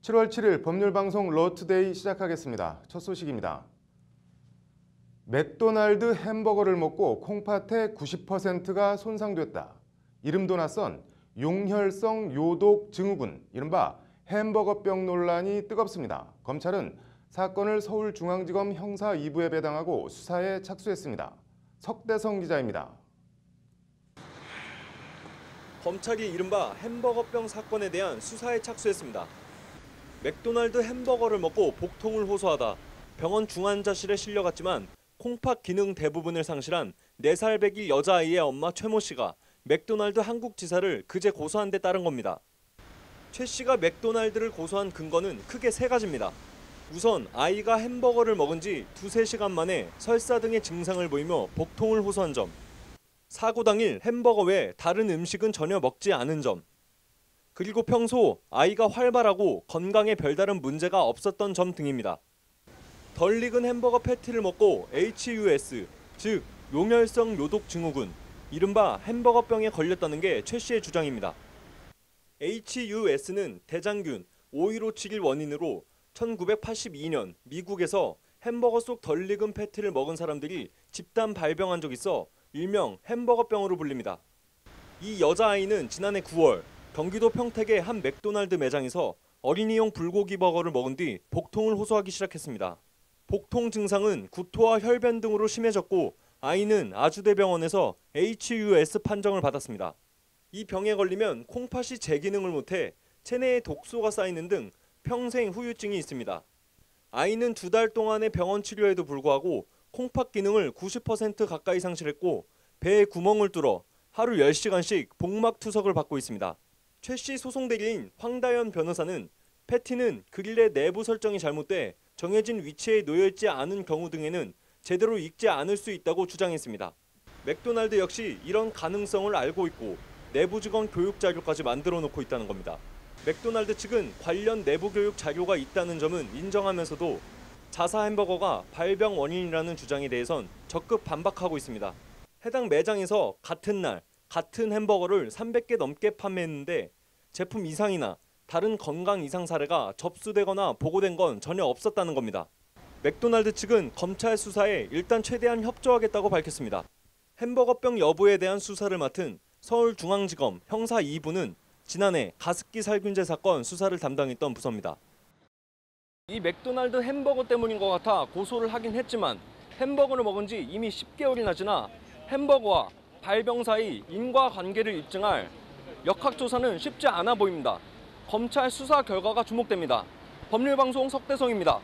7월 7일 법률방송 러투데이 시작하겠습니다. 첫 소식입니다. 맥도날드 햄버거를 먹고 콩팥의 90%가 손상됐다. 이름도 낯선 용혈성 요독 증후군, 이른바 햄버거병 논란이 뜨겁습니다. 검찰은 사건을 서울중앙지검 형사 2부에 배당하고 수사에 착수했습니다. 석대성 기자입니다. 검찰이 이른바 햄버거병 사건에 대한 수사에 착수했습니다. 맥도날드 햄버거를 먹고 복통을 호소하다 병원 중환자실에 실려갔지만 콩팥 기능 대부분을 상실한 4살 배기 여자아이의 엄마 최모 씨가 맥도날드 한국지사를 그제 고소한 데 따른 겁니다. 최 씨가 맥도날드를 고소한 근거는 크게 3가지입니다. 우선 아이가 햄버거를 먹은 지 2-3시간 만에 설사 등의 증상을 보이며 복통을 호소한 점, 사고 당일 햄버거 외 다른 음식은 전혀 먹지 않은 점, 그리고 평소 아이가 활발하고 건강에 별다른 문제가 없었던 점 등입니다. 덜 익은 햄버거 패티를 먹고 HUS, 즉 용혈성 요독 증후군, 이른바 햄버거병에 걸렸다는 게 최 씨의 주장입니다. HUS는 대장균 51571 원인으로 1982년 미국에서 햄버거 속 덜 익은 패티를 먹은 사람들이 집단 발병한 적이 있어 일명 햄버거병으로 불립니다. 이 여자아이는 지난해 9월 경기도 평택의 한 맥도날드 매장에서 어린이용 불고기 버거를 먹은 뒤 복통을 호소하기 시작했습니다. 복통 증상은 구토와 혈변 등으로 심해졌고 아이는 아주대병원에서 HUS 판정을 받았습니다. 이 병에 걸리면 콩팥이 제기능을 못해 체내에 독소가 쌓이는 등 평생 후유증이 있습니다. 아이는 2달 동안의 병원 치료에도 불구하고 콩팥 기능을 90% 가까이 상실했고 배에 구멍을 뚫어 하루 10시간씩 복막 투석을 받고 있습니다. 최 씨 소송 대리인 황다연 변호사는 패티는 그릴의 내부 설정이 잘못돼 정해진 위치에 놓여있지 않은 경우 등에는 제대로 익지 않을 수 있다고 주장했습니다. 맥도날드 역시 이런 가능성을 알고 있고 내부 직원 교육 자료까지 만들어 놓고 있다는 겁니다. 맥도날드 측은 관련 내부 교육 자료가 있다는 점은 인정하면서도 자사 햄버거가 발병 원인이라는 주장에 대해선 적극 반박하고 있습니다. 해당 매장에서 같은 날 같은 햄버거를 300개 넘게 판매했는데 제품 이상이나 다른 건강 이상 사례가 접수되거나 보고된 건 전혀 없었다는 겁니다. 맥도날드 측은 검찰 수사에 일단 최대한 협조하겠다고 밝혔습니다. 햄버거병 여부에 대한 수사를 맡은 서울중앙지검 형사 2부는 지난해 가습기 살균제 사건 수사를 담당했던 부서입니다. 이 맥도날드 햄버거 때문인 것 같아 고소를 하긴 했지만 햄버거를 먹은 지 이미 10개월이나 지나 햄버거와 발병 사이 인과관계를 입증할 역학조사는 쉽지 않아 보입니다. 검찰 수사 결과가 주목됩니다. 법률방송 석대성입니다.